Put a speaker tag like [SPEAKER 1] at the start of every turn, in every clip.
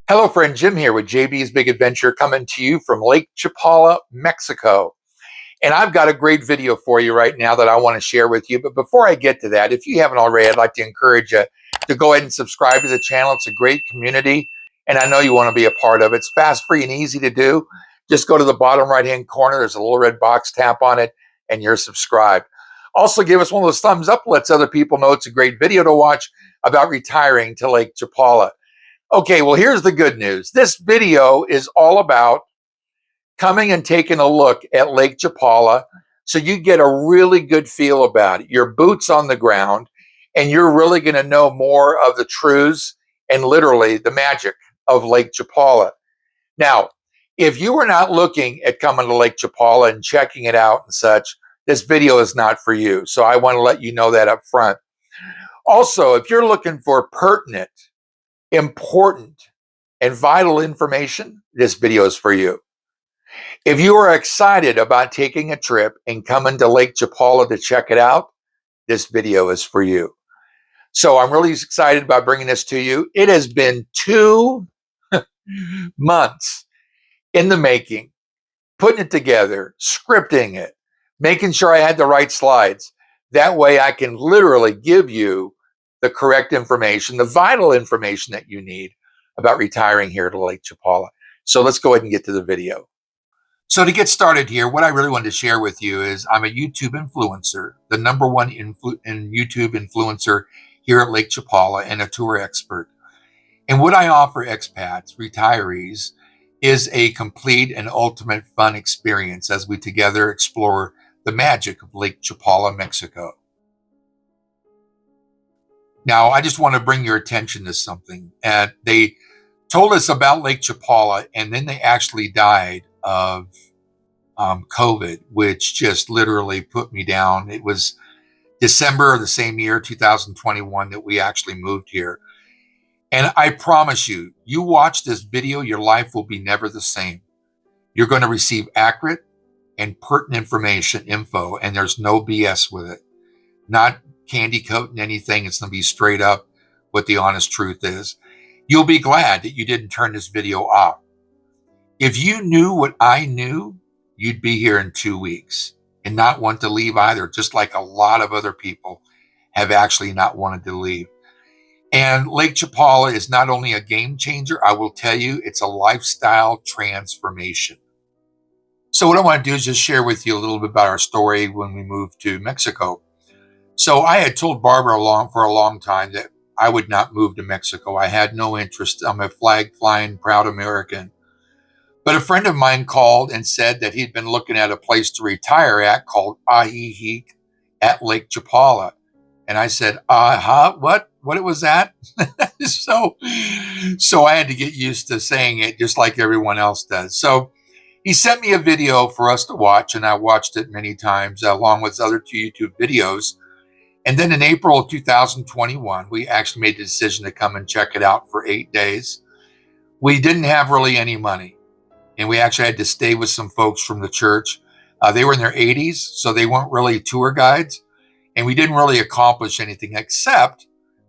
[SPEAKER 1] Hello, friend. Jim here with JB's Big Adventure, coming to you from Lake Chapala, Mexico. And I've got a great video for you right now that I want to share with you. But before I get to that, if you haven't already, I'd like to encourage you to go ahead and subscribe to the channel. It's a great community, and I know you want to be a part of it. It's fast, free, and easy to do. Just go to the bottom right-hand corner. There's a little red box, tap on it, and you're subscribed. Also, give us one of those thumbs up. Lets other people know it's a great video to watch about retiring to Lake Chapala. Okay, well, here's the good news. This video is all about coming and taking a look at Lake Chapala so you get a really good feel about it. Your boots on the ground, and you're really going to know more of the truths and literally the magic of Lake Chapala. Now, if you were not looking at coming to Lake Chapala and checking it out and such, this video is not for you. So I want to let you know that up front. Also, if you're looking for pertinent, important, and vital information, this video is for you. If you are excited about taking a trip and coming to Lake Chapala to check it out, this video is for you. So I'm really excited about bringing this to you. It has been 2 months in the making, putting it together, scripting it, making sure I had the right slides. That way I can literally give you the correct information, the vital information that you need about retiring here to Lake Chapala. So let's go ahead and get to the video. So to get started here, what I really wanted to share with you is I'm a YouTube influencer, the #1 YouTube influencer here at Lake Chapala, and a tour expert. And what I offer expats, retirees, is a complete and ultimate fun experience as we together explore the magic of Lake Chapala, Mexico. Now, I just want to bring your attention to something. They told us about Lake Chapala, and then they actually died of COVID, which just literally put me down. It was December of the same year, 2021, that we actually moved here. And I promise you, you watch this video, your life will be never the same. You're going to receive accurate and pertinent info, and there's no BS with it. Not candy coating anything. It's going to be straight up what the honest truth is. You'll be glad that you didn't turn this video off. If you knew what I knew, you'd be here in 2 weeks and not want to leave either, just like a lot of other people have actually not wanted to leave. And Lake Chapala is not only a game changer, I will tell you, it's a lifestyle transformation. So what I want to do is just share with you a little bit about our story when we moved to Mexico. So I had told Barbara for a long time that I would not move to Mexico. I had no interest. I'm a flag-flying, proud American. But a friend of mine called and said that he'd been looking at a place to retire at called Ajijic at Lake Chapala. And I said, what? What was that? So I had to get used to saying it just like everyone else does. So he sent me a video for us to watch, and I watched it many times along with other 2 YouTube videos. And then in April of 2021, we actually made the decision to come and check it out for 8 days. We didn't have really any money, and we actually had to stay with some folks from the church. They were in their 80s, so they weren't really tour guides, and we didn't really accomplish anything except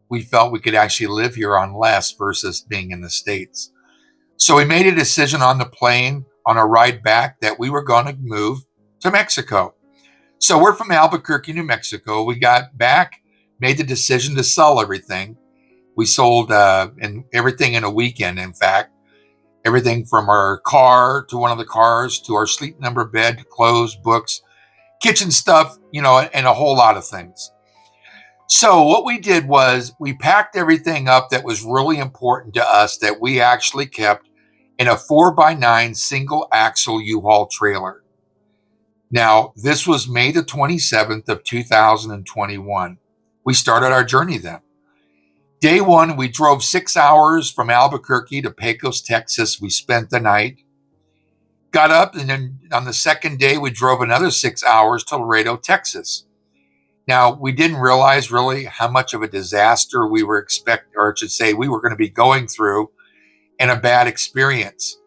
[SPEAKER 1] we felt we could actually live here on less versus being in the States. So we made a decision on the plane on our ride back that we were going to move to Mexico. So we're from Albuquerque, New Mexico. We got back, made the decision to sell everything. We sold everything in a weekend, in fact. Everything from our car to one of the cars to our sleep number bed, clothes, books, kitchen stuff, and a whole lot of things. So what we did was we packed everything up that was really important to us that we actually kept in a 4x9 single axle U-Haul trailer. Now, this was May the 27th of 2021. We started our journey then. Day 1, we drove 6 hours from Albuquerque to Pecos, Texas. We spent the night. Got up, and then on the second day, we drove another 6 hours to Laredo, Texas. Now, we didn't realize really how much of a disaster we were we were going to be going through, and a bad experience.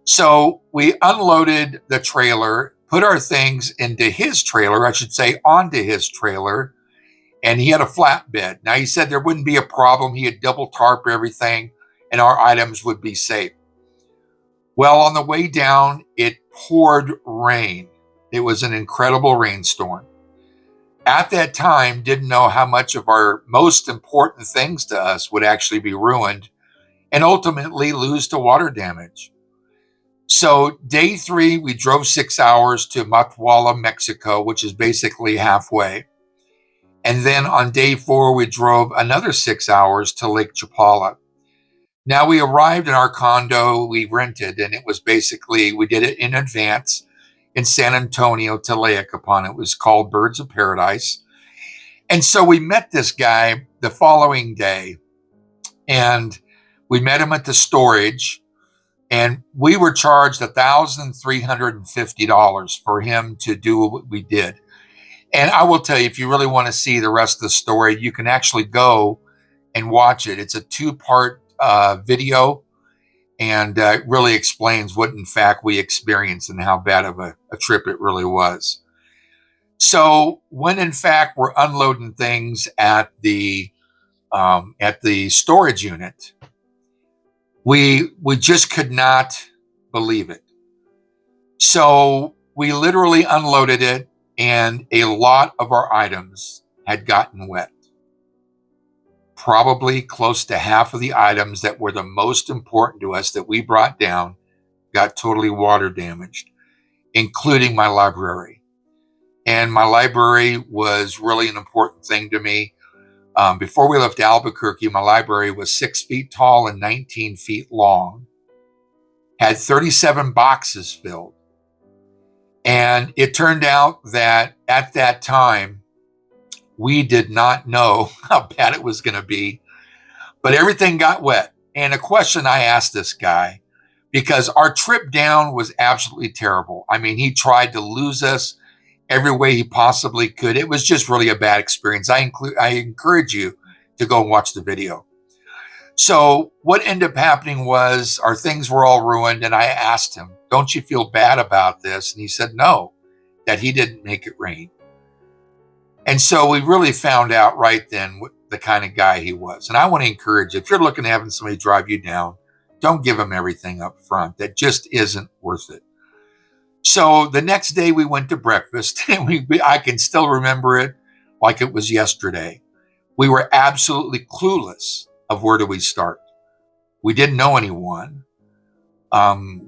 [SPEAKER 1] So we unloaded the trailer, put our things into his trailer, onto his trailer, and he had a flatbed. Now, he said there wouldn't be a problem. He had double tarp everything, and our items would be safe. Well, on the way down, it poured rain. It was an incredible rainstorm. At that time, didn't know how much of our most important things to us would actually be ruined and ultimately lose to water damage. So day 3, we drove 6 hours to Matuala, Mexico, which is basically halfway. And then on day 4, we drove another 6 hours to Lake Chapala. Now we arrived in our condo we rented, and it was basically, we did it in advance in San Antonio, Tlayacapan. It was called Birds of Paradise. And so we met this guy the following day, and we met him at the storage, and we were charged $1,350 for him to do what we did. And I will tell you, if you really want to see the rest of the story, you can actually go and watch it. It's a 2-part video, and it really explains what, in fact, we experienced and how bad of a trip it really was. So when, in fact, we're unloading things at the storage unit, we just could not believe it. So we literally unloaded it, and a lot of our items had gotten wet. Probably close to half of the items that were the most important to us that we brought down got totally water damaged, including my library. And my library was really an important thing to me. Before we left Albuquerque, my library was 6 feet tall and 19 feet long, had 37 boxes filled. And it turned out that at that time, we did not know how bad it was going to be, but everything got wet. And a question I asked this guy, because our trip down was absolutely terrible. I mean, he tried to lose us every way he possibly could. It was just really a bad experience. I encourage you to go and watch the video. So what ended up happening was our things were all ruined, and I asked him, "Don't you feel bad about this?" And he said no, that he didn't make it rain. And so we really found out right then what the kind of guy he was. And I want to encourage you, if you're looking at having somebody drive you down, don't give them everything up front. That just isn't worth it. So the next day we went to breakfast, and I can still remember it like it was yesterday. We were absolutely clueless of where do we start. We didn't know anyone.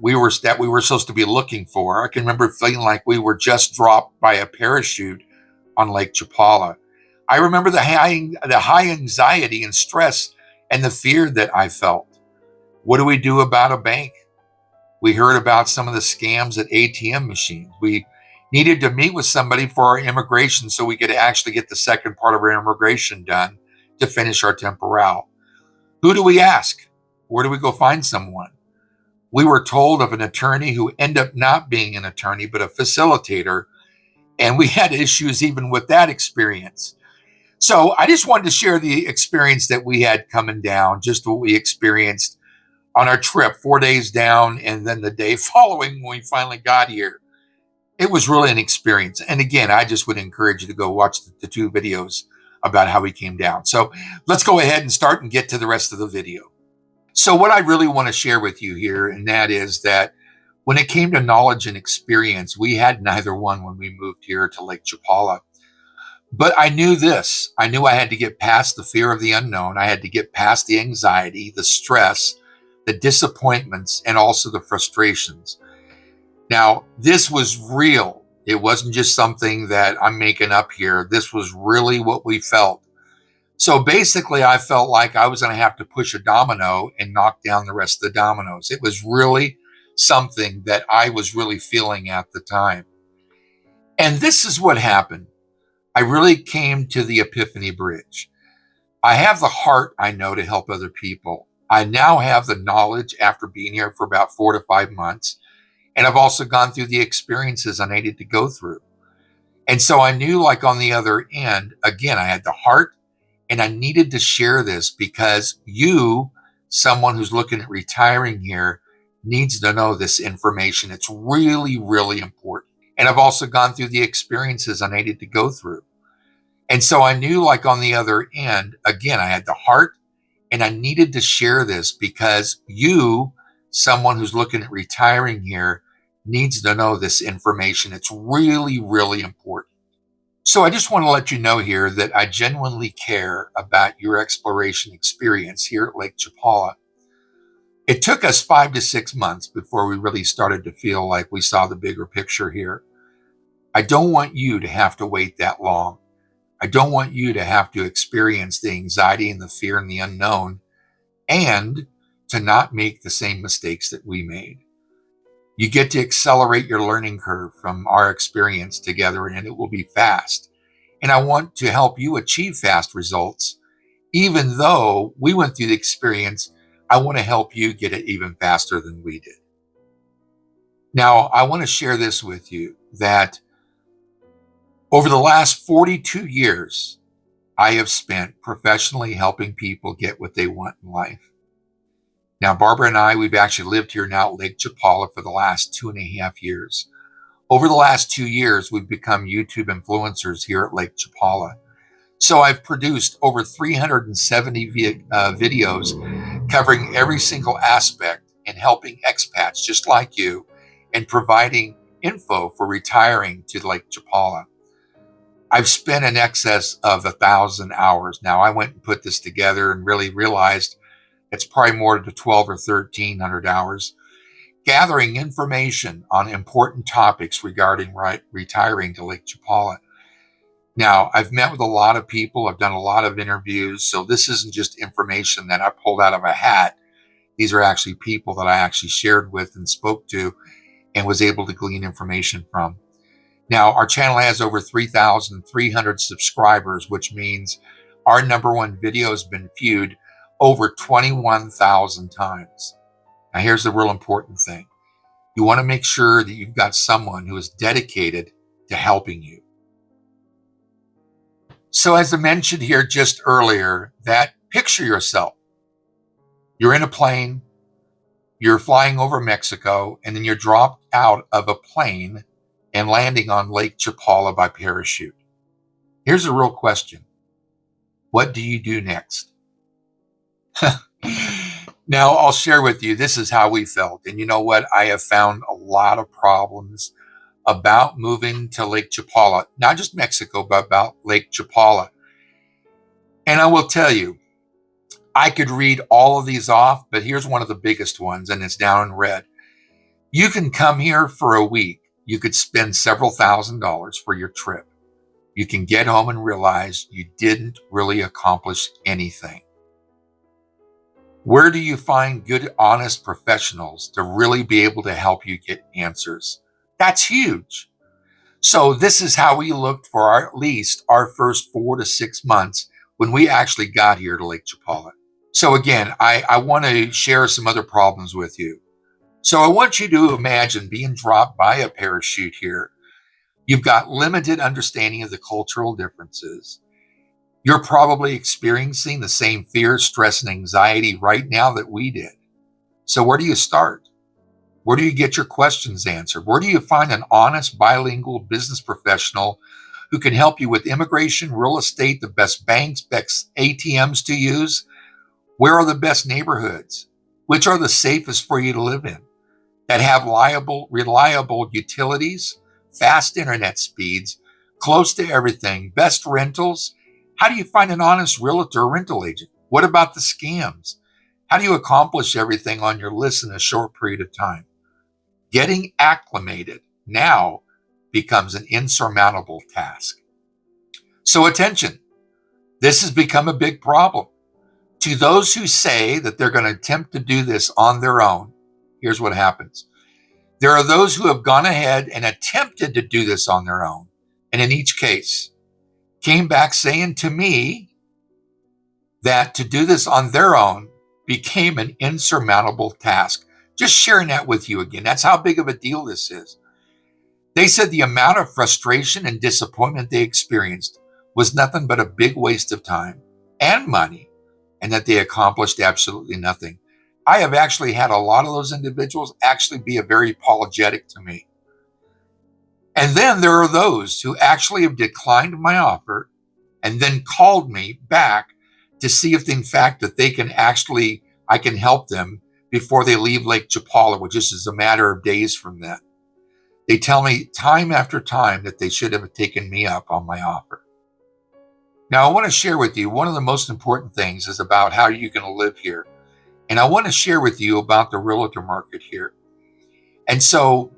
[SPEAKER 1] We were supposed to be looking for. I can remember feeling like we were just dropped by a parachute on Lake Chapala. I remember the high anxiety and stress and the fear that I felt. What do we do about a bank? We heard about some of the scams at ATM machines. We needed to meet with somebody for our immigration so we could actually get the second part of our immigration done to finish our temporal. Who do we ask? Where do we go find someone? We were told of an attorney who ended up not being an attorney, but a facilitator. And we had issues even with that experience. So I just wanted to share the experience that we had coming down, just what we experienced on our trip, 4 days down, and then the day following when we finally got here. It was really an experience. And again, I just would encourage you to go watch the 2 videos about how we came down. So let's go ahead and start and get to the rest of the video. So what I really want to share with you here, and that is that when it came to knowledge and experience, we had neither one when we moved here to Lake Chapala. But I knew this. I knew I had to get past the fear of the unknown. I had to get past the anxiety, the stress, the disappointments, and also the frustrations. Now, this was real. It wasn't just something that I'm making up here. This was really what we felt. So basically, I felt like I was going to have to push a domino and knock down the rest of the dominoes. It was really something that I was really feeling at the time. And this is what happened. I really came to the epiphany bridge. I have the heart, I know, to help other people. I now have the knowledge after being here for about 4 to 5 months. And I've also gone through the experiences I needed to go through. And so I knew, like on the other end, again, I had the heart, and I needed to share this because you, someone who's looking at retiring here, needs to know this information. It's really, really important. And I've also gone through the experiences I needed to go through. And so I knew, like on the other end, again, I had the heart, And I needed to share this because you, someone who's looking at retiring here, needs to know this information. It's really, really important. So I just want to let you know here that I genuinely care about your exploration experience here at Lake Chapala. It took us 5 to 6 months before we really started to feel like we saw the bigger picture here. I don't want you to have to wait that long. I don't want you to have to experience the anxiety and the fear and the unknown, and to not make the same mistakes that we made. You get to accelerate your learning curve from our experience together, and it will be fast. And I want to help you achieve fast results. Even though we went through the experience, I want to help you get it even faster than we did. Now, I want to share this with you that over the last 42 years, I have spent professionally helping people get what they want in life. Now, Barbara and I, we've actually lived here now at Lake Chapala for the last 2.5 years. Over the last 2 years, we've become YouTube influencers here at Lake Chapala. So I've produced over 370 videos covering every single aspect and helping expats just like you and providing info for retiring to Lake Chapala. I've spent in excess of 1,000 hours. Now, I went and put this together and really realized it's probably more than 12 or 1,300 hours gathering information on important topics regarding retiring to Lake Chapala. Now, I've met with a lot of people. I've done a lot of interviews. So this isn't just information that I pulled out of a hat. These are actually people that I actually shared with and spoke to and was able to glean information from. Now, our channel has over 3,300 subscribers, which means our #1 video has been viewed over 21,000 times. Now, here's the real important thing. You want to make sure that you've got someone who is dedicated to helping you. So as I mentioned here just earlier, that picture yourself. You're in a plane, you're flying over Mexico, and then you're dropped out of a plane and landing on Lake Chapala by parachute. Here's a real question. What do you do next? Now, I'll share with you, this is how we felt. And you know what? I have found a lot of problems about moving to Lake Chapala, not just Mexico, but about Lake Chapala. And I will tell you, I could read all of these off, but here's one of the biggest ones, and it's down in red. You can come here for a week. You could spend several $1,000s for your trip. You can get home and realize you didn't really accomplish anything. Where do you find good, honest professionals to really be able to help you get answers? That's huge. So this is how we looked for at least our first 4 to 6 months when we actually got here to Lake Chapala. So again, I want to share some other problems with you. So I want you to imagine being dropped by a parachute here. You've got limited understanding of the cultural differences. You're probably experiencing the same fear, stress, and anxiety right now that we did. So where do you start? Where do you get your questions answered? Where do you find an honest, bilingual business professional who can help you with immigration, real estate, the best banks, best ATMs to use? Where are the best neighborhoods? Which are the safest for you to live in? That have reliable utilities, fast internet speeds, close to everything, best rentals. How do you find an honest realtor or rental agent? What about the scams? How do you accomplish everything on your list in a short period of time? Getting acclimated now becomes an insurmountable task. So attention, this has become a big problem. To those who say that they're going to attempt to do this on their own, here's what happens. There are those who have gone ahead and attempted to do this on their own, and in each case, came back saying to me that to do this on their own became an insurmountable task. Just sharing that with you again. That's how big of a deal this is. They said the amount of frustration and disappointment they experienced was nothing but a big waste of time and money, and that they accomplished absolutely nothing. I have actually had a lot of those individuals actually be very apologetic to me. And then there are those who actually have declined my offer and then called me back to see if in fact that they can actually, I can help them before they leave Lake Chapala, which is a matter of days from then. They tell me time after time that they should have taken me up on my offer. Now, I want to share with you one of the most important things is about how you're going to live here. And I want to share with you about the realtor market here. And so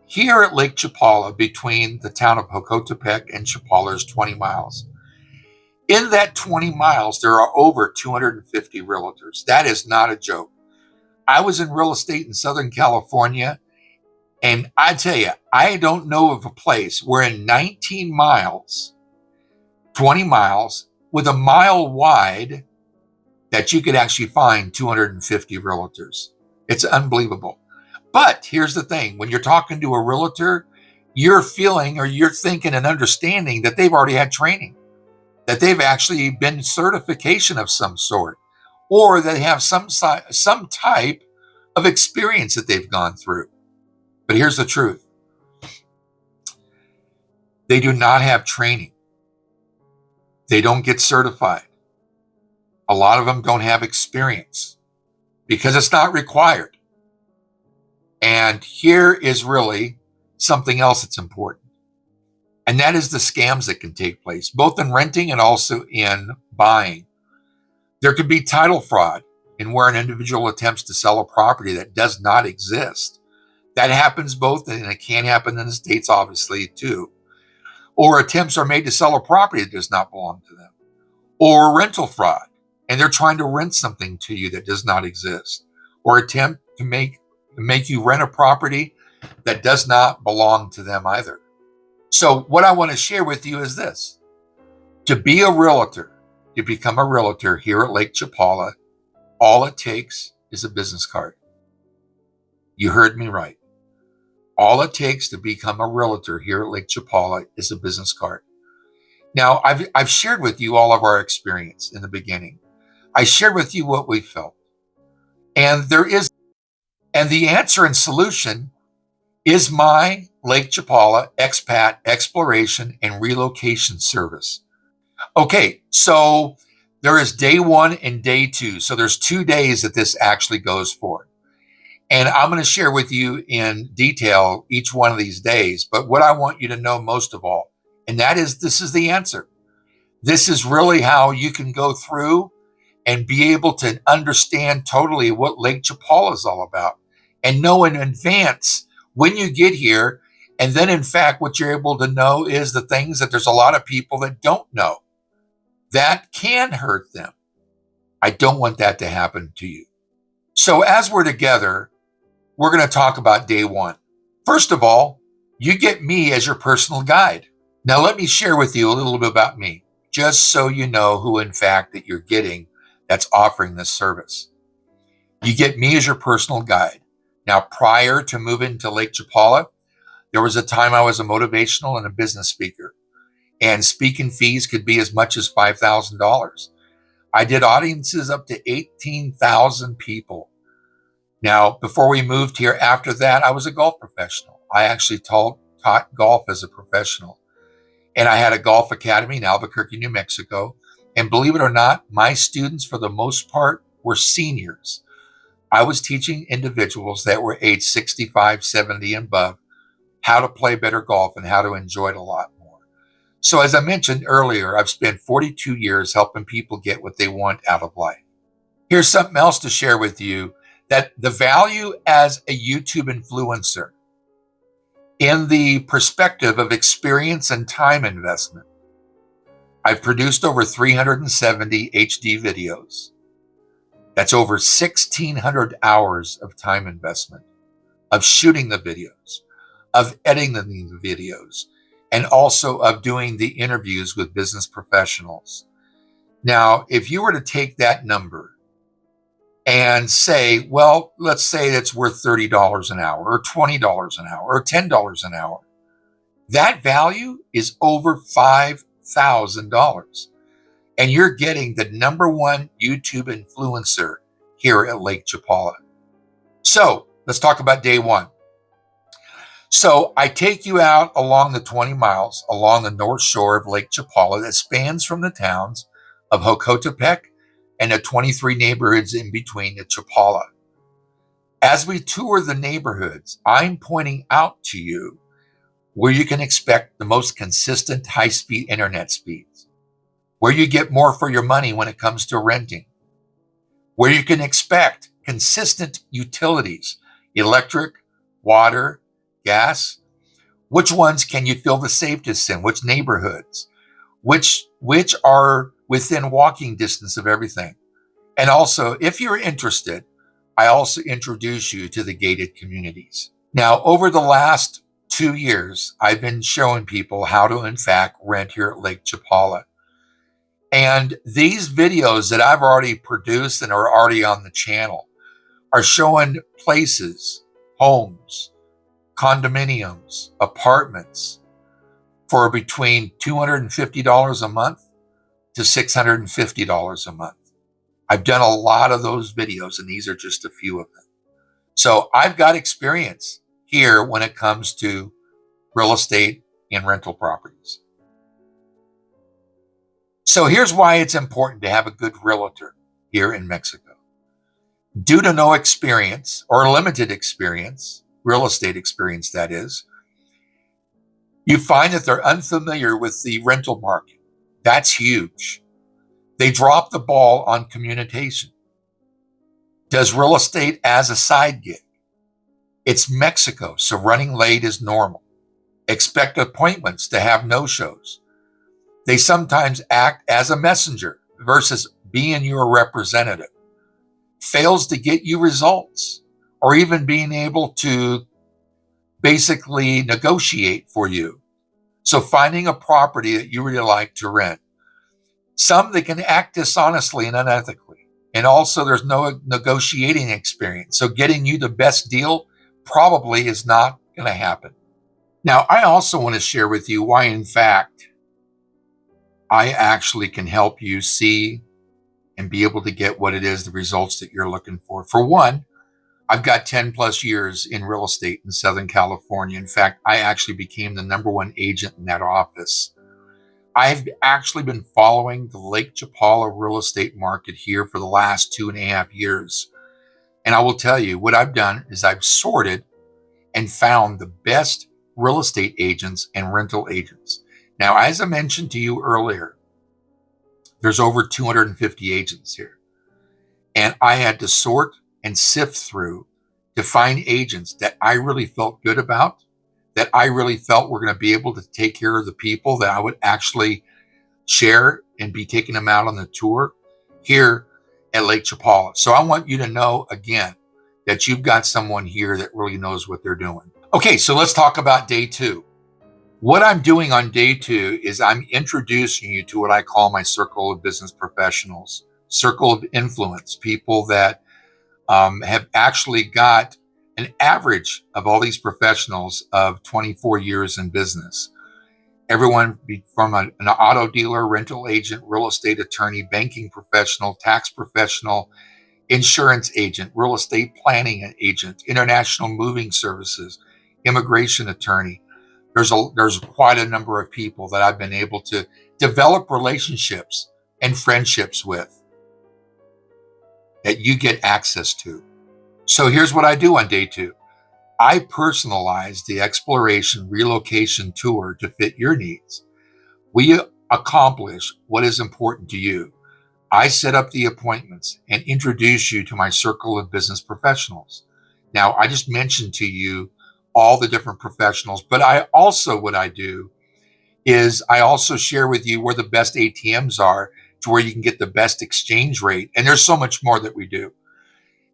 [SPEAKER 1] here at Lake Chapala, between the town of Jocotepec and Chapala is 20 miles. In that 20 miles, there are over 250 realtors. That is not a joke. I was in real estate in Southern California, and I tell you, I don't know of a place where in 19 miles, 20 miles, with a mile wide, that you could actually find 250 realtors. It's unbelievable. But here's the thing, when you're talking to a realtor, you're feeling or you're thinking and understanding that they've already had training, that they've actually been certification of some sort, or they have some type of experience that they've gone through. But here's the truth. They do not have training. They don't get certified. A lot of them don't have experience because it's not required. And here is really something else that's important. And that is the scams that can take place, both in renting and also in buying. There could be title fraud in where an individual attempts to sell a property that does not exist. That happens both, and it can happen in the States, obviously, too. Or attempts are made to sell a property that does not belong to them. Or rental fraud, and they're trying to rent something to you that does not exist. Or attempt to make you rent a property that does not belong to them either. So what I want to share with you is this. To be a realtor, to become a realtor here at Lake Chapala, all it takes is a business card. You heard me right. All it takes to become a realtor here at Lake Chapala is a business card. Now, I've shared with you all of our experience in the beginning. I shared with you what we felt. And the answer and solution is my Lake Chapala expat exploration and relocation service. Okay, so there is day 1 and day 2. So there's 2 days that this actually goes for. And I'm going to share with you in detail each one of these days. But what I want you to know most of all, and that is, this is the answer. This is really how you can go through and be able to understand totally what Lake Chapala is all about and know in advance when you get here. And then, in fact, what you're able to know is the things that there's a lot of people that don't know that can hurt them. I don't want that to happen to you. So as we're together, we're going to talk about day 1. First of all, you get me as your personal guide. Now, let me share with you a little bit about me, just so you know who, in fact, that you're getting that's offering this service. You get me as your personal guide. Now, prior to moving to Lake Chapala, there was a time I was a motivational and a business speaker, and speaking fees could be as much as $5,000. I did audiences up to 18,000 people. Now, before we moved here, after that, I was a golf professional. I actually taught golf as a professional. And I had a golf academy in Albuquerque, New Mexico. And believe it or not, my students, for the most part, were seniors. I was teaching individuals that were age 65, 70 and above how to play better golf and how to enjoy it a lot more. So as I mentioned earlier, I've spent 42 years helping people get what they want out of life. Here's something else to share with you, that the value as a YouTube influencer in the perspective of experience and time investment. I've produced over 370 HD videos. That's over 1,600 hours of time investment of shooting the videos, of editing the videos, and also of doing the interviews with business professionals. Now, if you were to take that number and say, well, let's say it's worth $30 an hour or $20 an hour or $10 an hour, that value is over $5,000. And you're getting the #1 YouTube influencer here at Lake Chapala. So let's talk about day 1. So I take you out along the 20 miles along the north shore of Lake Chapala that spans from the towns of Jocotepec and the 23 neighborhoods in between the Chapala. As we tour the neighborhoods, I'm pointing out to you where you can expect the most consistent high-speed internet speeds, where you get more for your money when it comes to renting, where you can expect consistent utilities, electric, water, gas. Which ones can you feel the safest in? Which neighborhoods? Which are within walking distance of everything? And also, if you're interested, I also introduce you to the gated communities. Now, over the last 2 years, I've been showing people how to, in fact, rent here at Lake Chapala. And these videos that I've already produced and are already on the channel are showing places, homes, condominiums, apartments for between $250 a month to $650 a month. I've done a lot of those videos, and these are just a few of them. So I've got experience here when it comes to real estate and rental properties. So here's why it's important to have a good realtor here in Mexico. Due to no experience or limited experience, real estate experience that is, you find that they're unfamiliar with the rental market. That's huge. They drop the ball on communication. Does real estate as a side gig. It's Mexico, so running late is normal. Expect appointments to have no-shows. They sometimes act as a messenger versus being your representative. Fails to get you results or even being able to basically negotiate for you. So finding a property that you really like to rent. Some, they can act dishonestly and unethically. And also there's no negotiating experience. So getting you the best deal probably is not going to happen. Now, I also want to share with you why, in fact, I actually can help you see and be able to get what it is, the results that you're looking for. For one, I've got 10 plus years in real estate in Southern California. In fact, I actually became the #1 agent in that office. I've actually been following the Lake Chapala real estate market here for the last 2.5 years. And I will tell you, what I've done is I've sorted and found the best real estate agents and rental agents. Now, as I mentioned to you earlier, there's over 250 agents here. And I had to sort and sift through to find agents that I really felt good about, that I really felt were going to be able to take care of the people that I would actually share and be taking them out on the tour here at Lake Chapala. So I want you to know, again, that you've got someone here that really knows what they're doing. Okay, so let's talk about day 2. What I'm doing on day 2 is I'm introducing you to what I call my circle of business professionals, circle of influence, people that have actually got an average of all these professionals of 24 years in business. Everyone from an auto dealer, rental agent, real estate attorney, banking professional, tax professional, insurance agent, real estate planning agent, international moving services, immigration attorney. There's quite a number of people that I've been able to develop relationships and friendships with that you get access to. So here's what I do on day 2. I personalize the exploration relocation tour to fit your needs. We accomplish what is important to you. I set up the appointments and introduce you to my circle of business professionals. Now, I just mentioned to you all the different professionals, but what I do is I also share with you where the best ATMs are to where you can get the best exchange rate. And there's so much more that we do.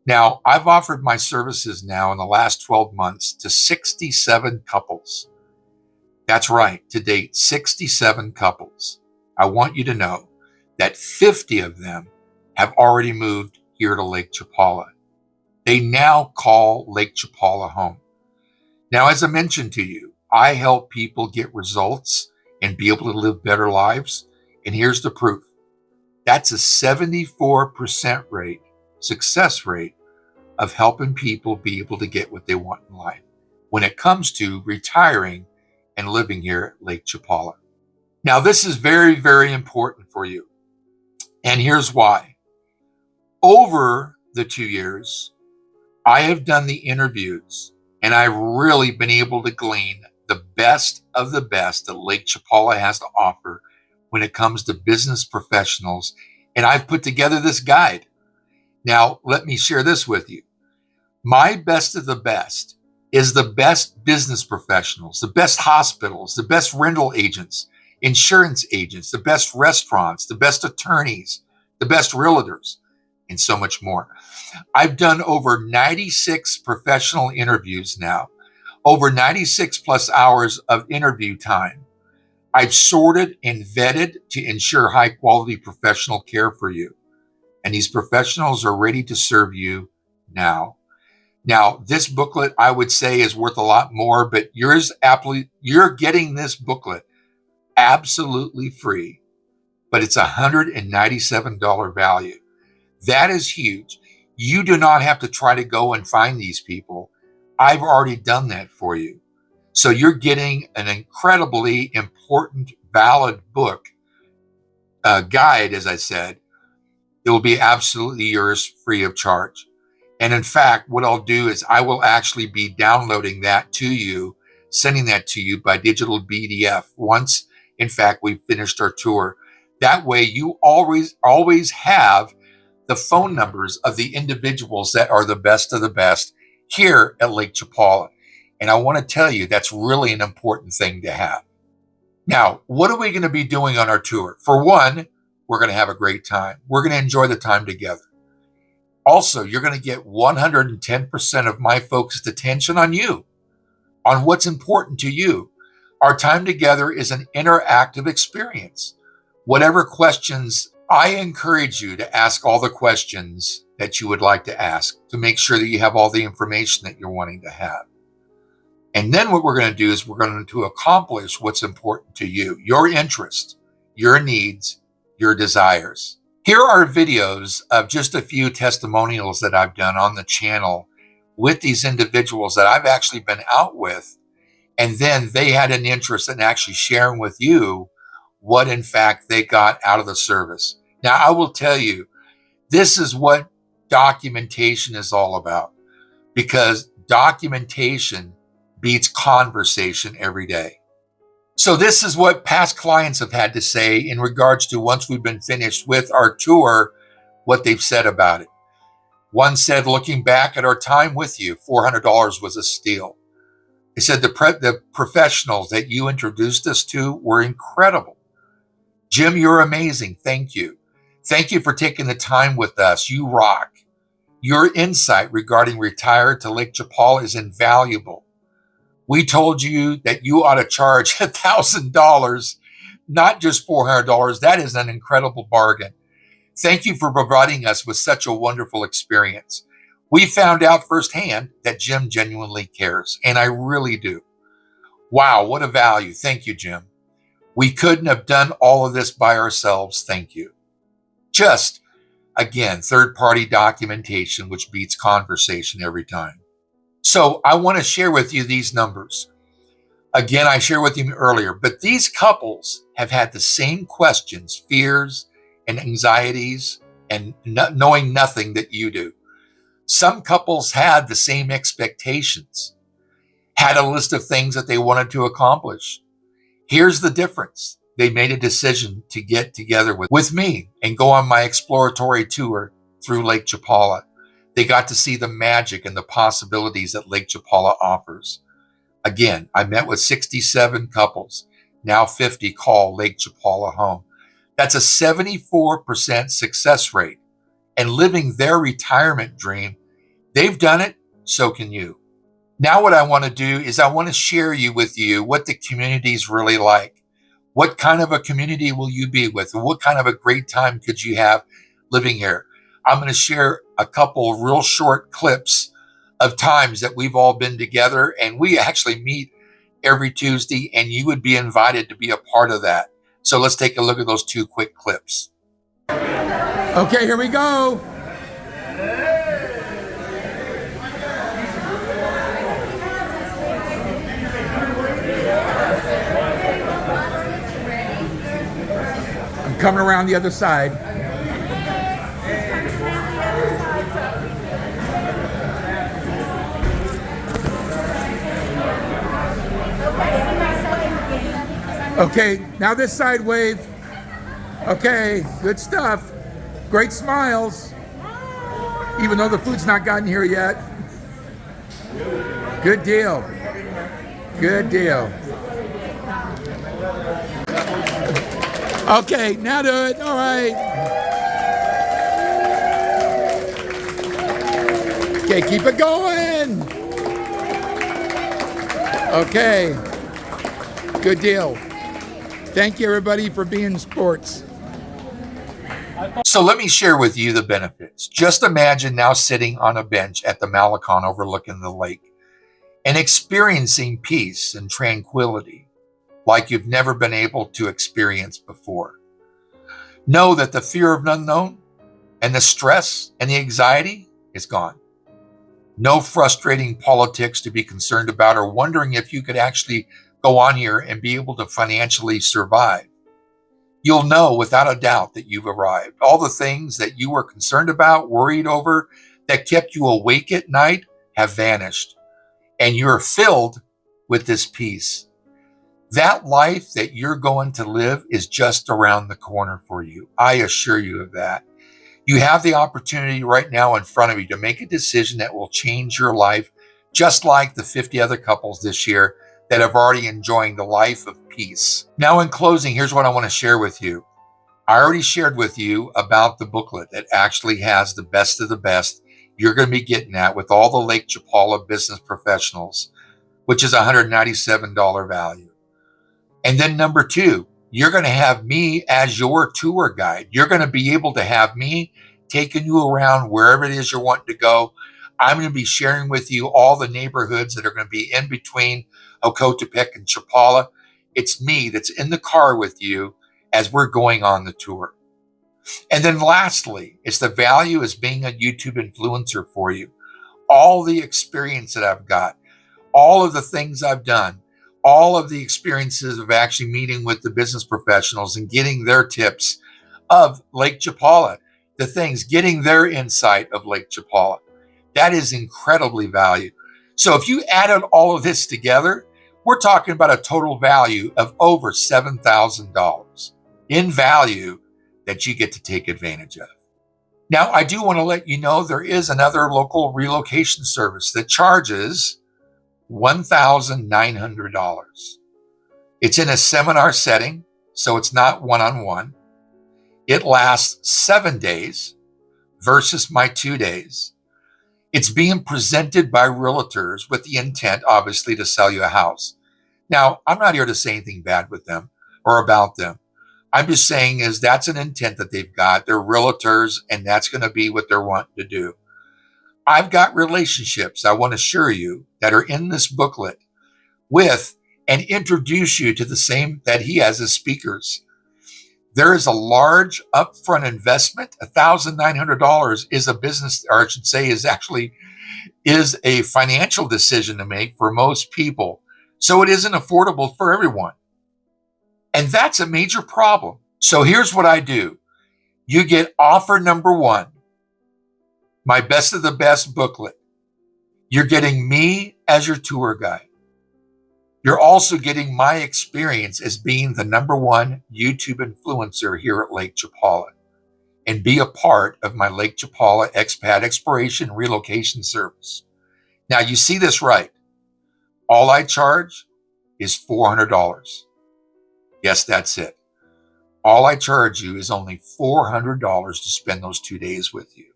[SPEAKER 1] Now, I've offered my services now in the last 12 months to 67 couples. That's right, to date, 67 couples. I want you to know that 50 of them have already moved here to Lake Chapala. They now call Lake Chapala home. Now, as I mentioned to you, I help people get results and be able to live better lives. And here's the proof. That's a 74% rate, success rate of helping people be able to get what they want in life when it comes to retiring and living here at Lake Chapala. Now, this is very, very important for you. And here's why. Over the 2 years, I have done the interviews, and I've really been able to glean the best of the best that Lake Chapala has to offer when it comes to business professionals. And I've put together this guide. Now, let me share this with you. My best of the best is the best business professionals, the best hospitals, the best rental agents, insurance agents, the best restaurants, the best attorneys, the best realtors, and so much more. I've done over 96 professional interviews now, over 96 plus hours of interview time. I've sorted and vetted to ensure high quality professional care for you. And these professionals are ready to serve you now. Now, this booklet, I would say, is worth a lot more, but you're getting this booklet absolutely free, but it's $197 value. That is huge. You do not have to try to go and find these people. I've already done that for you. So you're getting an incredibly important, valid book, guide, as I said. It will be absolutely yours free of charge. And in fact, what I'll do is I will actually be downloading that to you, sending that to you by digital PDF once, in fact, we've finished our tour. That way you always have the phone numbers of the individuals that are the best of the best here at Lake Chapala. And I want to tell you, that's really an important thing to have. Now, what are we going to be doing on our tour? For one, we're going to have a great time. We're going to enjoy the time together. Also, you're going to get 110% of my focused attention on you, on what's important to you. Our time together is an interactive experience. Whatever questions, I encourage you to ask all the questions that you would like to ask to make sure that you have all the information that you're wanting to have. And then what we're going to do is we're going to accomplish what's important to you, your interest, your needs, your desires. Here are videos of just a few testimonials that I've done on the channel with these individuals that I've actually been out with. And then they had an interest in actually sharing with you what, in fact, they got out of the service. Now, I will tell you, this is what documentation is all about, because documentation beats conversation every day. So this is what past clients have had to say in regards to once we've been finished with our tour, what they've said about it. One said, looking back at our time with you, $400 was a steal. They said the professionals that you introduced us to were incredible. Jim, you're amazing. Thank you. Thank you for taking the time with us. You rock. Your insight regarding Retire to Lake Chapala is invaluable. We told you that you ought to charge $1,000, not just $400. That is an incredible bargain. Thank you for providing us with such a wonderful experience. We found out firsthand that Jim genuinely cares, and I really do. Wow, what a value. Thank you, Jim. We couldn't have done all of this by ourselves. Thank you. Just, again, third-party documentation, which beats conversation every time. So I want to share with you these numbers. Again, I shared with you earlier, but these couples have had the same questions, fears, and anxieties, and knowing nothing that you do. Some couples had the same expectations, had a list of things that they wanted to accomplish. Here's the difference. They made a decision to get together with me and go on my exploratory tour through Lake Chapala. They got to see the magic and the possibilities that Lake Chapala offers. Again, I met with 67 couples. Now 50 call Lake Chapala home. That's a 74% success rate. And living their retirement dream, they've done it, so can you. Now what I want to do is I want to share with you what the community is really like. What kind of a community will you be with? And what kind of a great time could you have living here? I'm going to share a couple of real short clips of times that we've all been together, and we actually meet every Tuesday, and you would be invited to be a part of that. So let's take a look at those two quick clips. Okay, here we go. I'm coming around the other side. Okay, now this side wave. Okay, good stuff. Great smiles. Even though the food's not gotten here yet. Good deal. Good deal. Okay, now do it. All right. Okay, keep it going. Okay. Good deal. Thank you, everybody, for being sports. So let me share with you the benefits. Just imagine now sitting on a bench at the Malecon overlooking the lake and experiencing peace and tranquility like you've never been able to experience before. Know that the fear of the unknown and the stress and the anxiety is gone. No frustrating politics to be concerned about or wondering if you could actually go on here and be able to financially survive. You'll know without a doubt that you've arrived. All the things that you were concerned about, worried over, that kept you awake at night have vanished. And you're filled with this peace. That life that you're going to live is just around the corner for you. I assure you of that. You have the opportunity right now in front of you to make a decision that will change your life, just like the 50 other couples this year that have already enjoying the life of peace. Now in closing, here's what I want to share with you. I already shared with you about the booklet that actually has the best of the best you're going to be getting at with all the Lake Chapala business professionals, which is $197 value. And then number two, you're going to have me as your tour guide. You're going to be able to have me taking you around wherever it is you're wanting to go. I'm going to be sharing with you all the neighborhoods that are going to be in between Ocotepeque and Chapala. It's me that's in the car with you as we're going on the tour. And then lastly, it's the value as being a YouTube influencer for you. All the experience that I've got, all of the things I've done, all of the experiences of actually meeting with the business professionals and getting their tips of Lake Chapala, the things, getting their insight of Lake Chapala. That is incredibly valuable. So if you added all of this together, we're talking about a total value of over $7,000 in value that you get to take advantage of. Now, I do want to let you know there is another local relocation service that charges $1,900. It's in a seminar setting, so it's not one-on-one. It lasts 7 days versus my 2 days. It's being presented by realtors with the intent, obviously, to sell you a house. Now, I'm not here to say anything bad with them or about them. I'm just saying is that's an intent that they've got. They're realtors, and that's going to be what they're wanting to do. I've got relationships, I want to assure you, that are in this booklet with and introduce you to the same that he has as speakers. There is a large upfront investment. $1,900 is a business, or I should say is a financial decision to make for most people. So it isn't affordable for everyone. And that's a major problem. So here's what I do. You get offer number one, my best of the best booklet. You're getting me as your tour guide. You're also getting my experience as being the #1 YouTube influencer here at Lake Chapala, and be a part of my Lake Chapala expat exploration relocation service. Now you see this right. All I charge is $400. Yes, that's it. All I charge you is only $400 to spend those 2 days with you.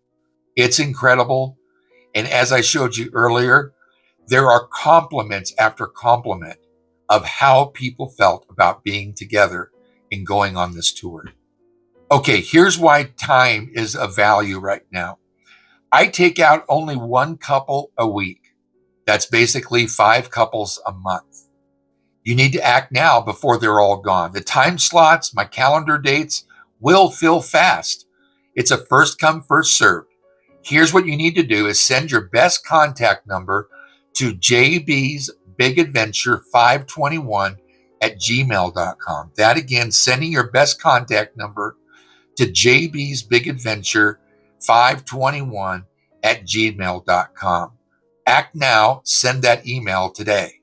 [SPEAKER 1] It's incredible. And as I showed you earlier, there are compliments after compliment of how people felt about being together and going on this tour. Okay, here's why time is of value right now. I take out only one couple a week. That's basically 5 couples a month. You need to act now before they're all gone. The time slots, my calendar dates will fill fast. It's a first come, first served. Here's what you need to do is send your best contact number to JBsBigAdventure521@gmail.com. That again, sending your best contact number to JBsBigAdventure521@gmail.com. Act now, send that email today.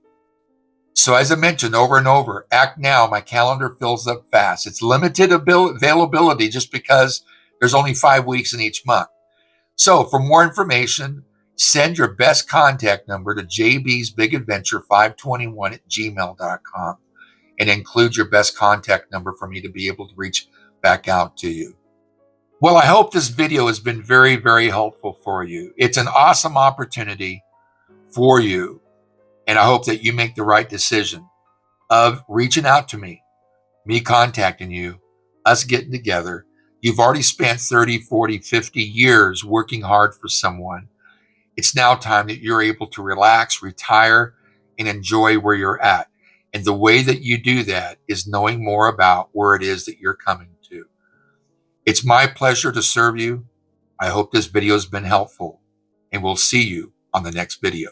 [SPEAKER 1] So as I mentioned over and over, act now. My calendar fills up fast. It's limited availability just because there's only 5 weeks in each month. So for more information, send your best contact number to JBsBigAdventure521@gmail.com and include your best contact number for me to be able to reach back out to you. Well, I hope this video has been very, very helpful for you. It's an awesome opportunity for you, and I hope that you make the right decision of reaching out to me contacting you, us getting together. You've already spent 30, 40, 50 years working hard for someone. It's now time that you're able to relax, retire, and enjoy where you're at. And the way that you do that is knowing more about where it is that you're coming to. It's my pleasure to serve you. I hope this video has been helpful, and we'll see you on the next video.